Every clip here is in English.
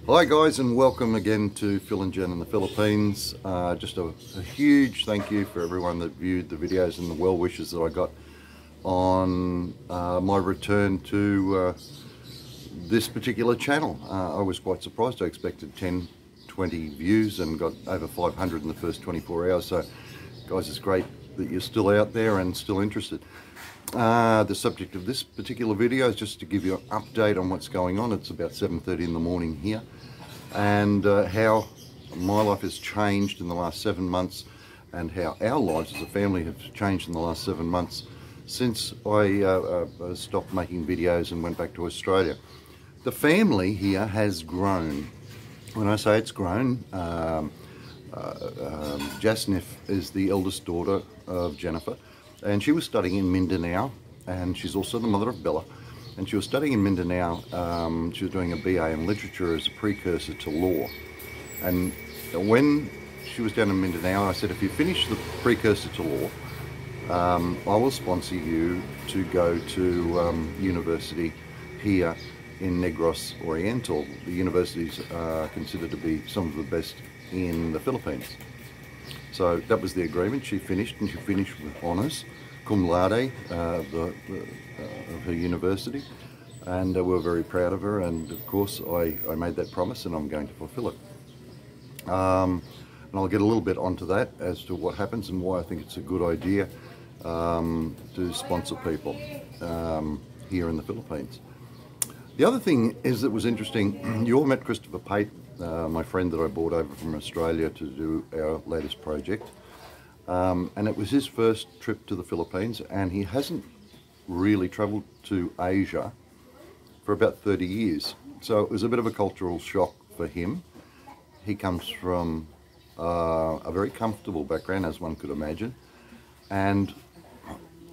Hi guys, and welcome again to Phil and Jen in the Philippines. Just a huge thank you for everyone that viewed the videos and the well wishes that I got on my return to this particular channel. I was quite surprised. I expected 10, 20 views and got over 500 in the first 24 hours. So guys, it's great that you're still out there and still interested. The subject of this particular video is just to give you an update on what's going on. It's about 7:30 in the morning here, and how my life has changed in the last 7 months, and how our lives as a family have changed in the last 7 months since I stopped making videos and went back to Australia. The family here has grown. When I say it's grown, Jasnif is the eldest daughter of Jennifer, and she was studying in Mindanao, and she's also the mother of Bella, and she was studying in Mindanao. She was doing a BA in literature as a precursor to law. And when she was down in Mindanao, I said, if you finish the precursor to law, I will sponsor you to go to university here in Negros Oriental. The universities are considered to be some of the best in the Philippines. So that was the agreement. She finished, and she finished with honours, cum laude, of her university, and we're very proud of her. And of course, I made that promise, and I'm going to fulfil it. And I'll get a little bit onto that as to what happens and why I think it's a good idea to sponsor people here in the Philippines. The other thing is that was interesting. You all met Christopher Pate, my friend that I brought over from Australia to do our latest project, and it was his first trip to the Philippines, and he hasn't really travelled to Asia for about 30 years. So it was a bit of a cultural shock for him. He comes from a very comfortable background, as one could imagine, and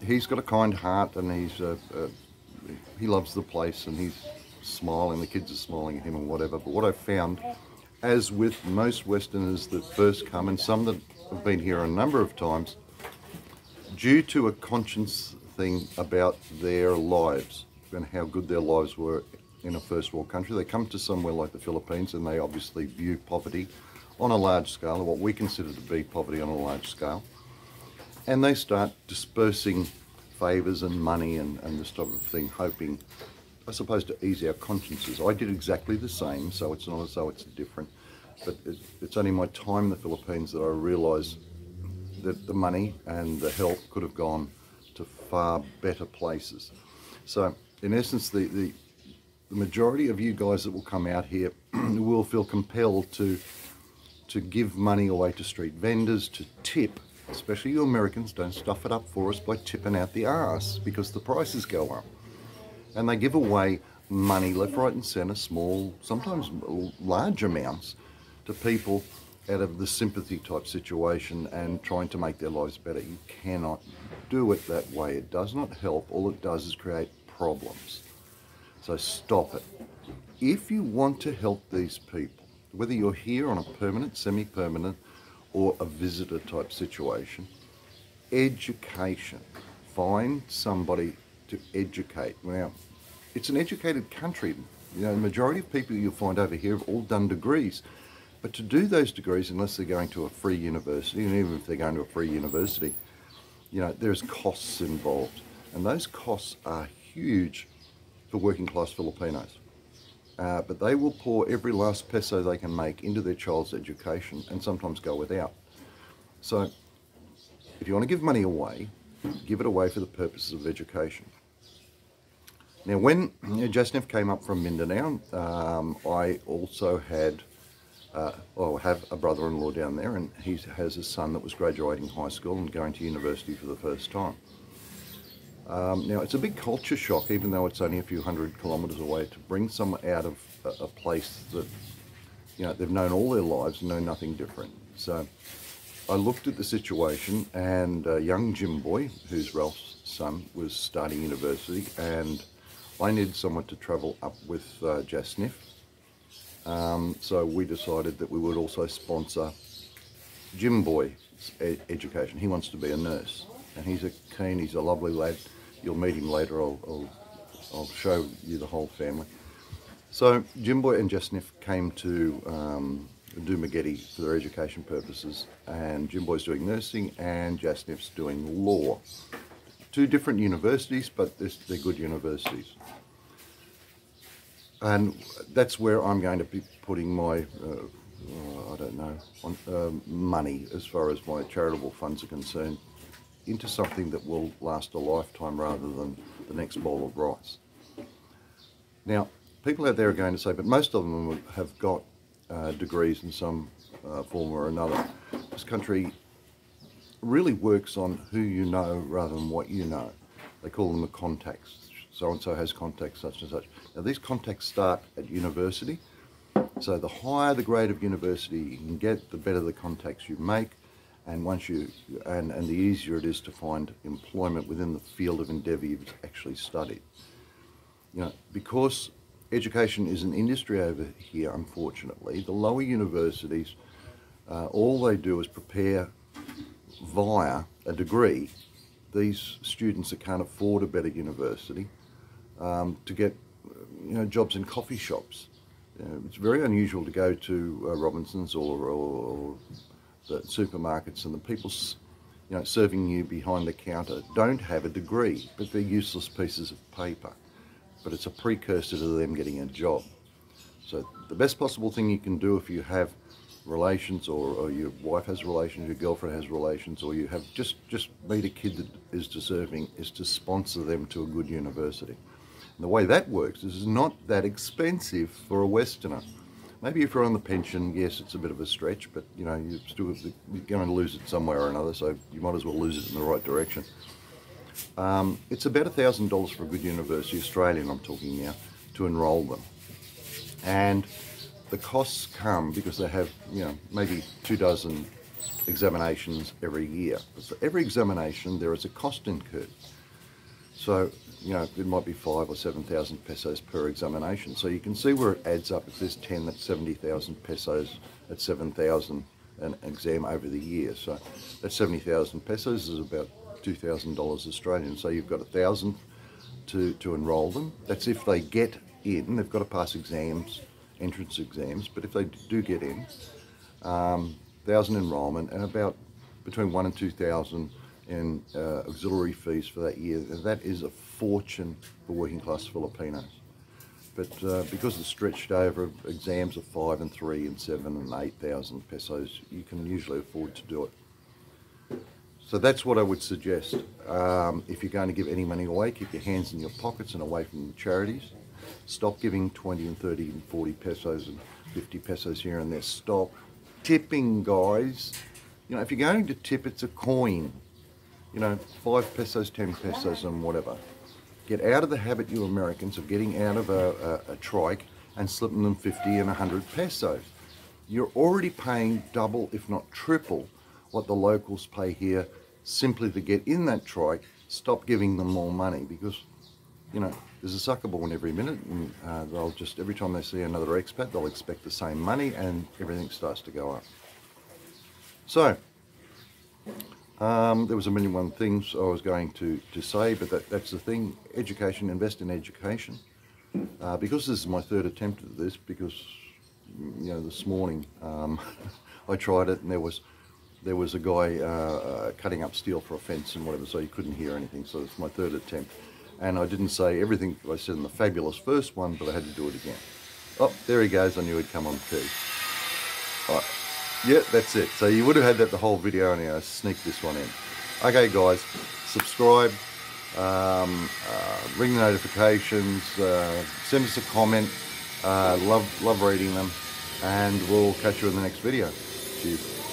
he's got a kind heart, and he loves the place, and he's smiling, the kids are smiling at him and whatever. But what I found, as with most Westerners that first come, and some that have been here a number of times, due to a conscience thing about their lives and how good their lives were in a first world country, they come to somewhere like the Philippines, and they obviously view poverty on a large scale, or what we consider to be poverty on a large scale, and they start dispersing favours and money and this type of thing, hoping, I suppose, to ease our consciences. I did exactly the same, so it's not as though it's different, but it's only my time in the Philippines that I realised that the money and the help could have gone to far better places. So in essence, the majority of you guys that will come out here will feel compelled to give money away to street vendors, to tip. Especially you Americans, don't stuff it up for us by tipping out the arse, because the prices go up. And they give away money left, right and centre, small, sometimes large amounts, to people out of the sympathy type situation and trying to make their lives better. You cannot do it that way. It does not help. All it does is create problems. So stop it. If you want to help these people, whether you're here on a permanent, semi-permanent, or a visitor type situation, education. Find somebody to educate. Now, it's an educated country. You know, the majority of people you'll find over here have all done degrees. But to do those degrees, unless they're going to a free university, and even if they're going to a free university, you know, there's costs involved. And those costs are huge for working class Filipinos. But they will pour every last peso they can make into their child's education, and sometimes go without. So if you want to give money away, give it away for the purposes of education. Now, when Jasnif came up from Mindanao, I also had, have a brother-in-law down there, and he has a son that was graduating high school and going to university for the first time. Now, it's a big culture shock, even though it's only a few hundred kilometres away, to bring someone out of a place that, you know, they've known all their lives and know nothing different. So I looked at the situation, and young Jim Boy, who's Ralph's son, was starting university, and I needed someone to travel up with Jasnif. So we decided that we would also sponsor Jim Boy's education. He wants to be a nurse, and he's he's a lovely lad. You'll meet him later. I'll show you the whole family. So Jim Boy and Jasnif came to Doomageddon for their education purposes, and Jim Boy's doing nursing and Jasnif's doing law. Two different universities, but they're good universities. And that's where I'm going to be putting my, I don't know, money as far as my charitable funds are concerned, into something that will last a lifetime rather than the next bowl of rice. Now, people out there are going to say, but most of them have got degrees in some form or another. This country really works on who you know rather than what you know. They call them the contacts. So-and-so has contacts such and such. Now, these contacts start at university. So the higher the grade of university you can get, the better the contacts you make. And once and the easier it is to find employment within the field of endeavour you've actually studied. You know, because education is an industry over here, unfortunately, the lower universities, all they do is prepare via a degree these students that can't afford a better university to get, you know, jobs in coffee shops. It's very unusual to go to Robinsons or the supermarkets, and the people, you know, serving you behind the counter don't have a degree, but they're useless pieces of paper. But it's a precursor to them getting a job. So the best possible thing you can do if you have relations, or your wife has relations, your girlfriend has relations, or you have just meet a kid that is deserving, is to sponsor them to a good university. And the way that works is it's not that expensive for a Westerner. Maybe if you're on the pension, yes, it's a bit of a stretch, but you know, you're going to lose it somewhere or another, so you might as well lose it in the right direction. It's about $1,000 for a good university, Australian I'm talking now, to enrol them. And the costs come because they have, you know, maybe 24 examinations every year. So every examination there is a cost incurred. So, you know, it might be 5,000 or 7,000 pesos per examination. So you can see where it adds up. If there's 10, that's 70,000 pesos at 7,000 an exam over the year. So that's 70,000 pesos is about $2,000 Australian. So you've got 1,000 to enrol them. That's if they get in. They've got to pass exams, entrance exams, but if they do get in, 1,000 enrolment and about between 1,000 and 2,000 in auxiliary fees for that year. That is a fortune for working class Filipinos. But because it's stretched over exams of 5 and 3 and 7 and 8,000 pesos, you can usually afford to do it. So that's what I would suggest. If you're going to give any money away, keep your hands in your pockets and away from the charities. Stop giving 20 and 30 and 40 pesos and 50 pesos here and there. Stop tipping, guys. You know, if you're going to tip, it's a coin. You know, 5 pesos, 10 pesos and whatever. Get out of the habit, you Americans, of getting out of a trike and slipping them 50 and 100 pesos. You're already paying double, if not triple, what the locals pay here simply to get in that trike. Stop giving them more money, because, you know, there's a sucker born every minute, and they'll just, every time they see another expat, they'll expect the same money and everything starts to go up. So, there was a million and one things I was going to say, but that's the thing. Education, invest in education. Because this is my third attempt at this, because, you know, this morning I tried it and there was a guy cutting up steel for a fence and whatever, so you couldn't hear anything. So it's my third attempt. And I didn't say everything I said in the fabulous first one, but I had to do it again. Oh, there he goes. I knew he'd come on too. All right. Yeah, that's it. So you would have had that the whole video, and I sneaked this one in. Okay, guys, subscribe, ring the notifications, send us a comment. Love reading them, and we'll catch you in the next video. Cheers.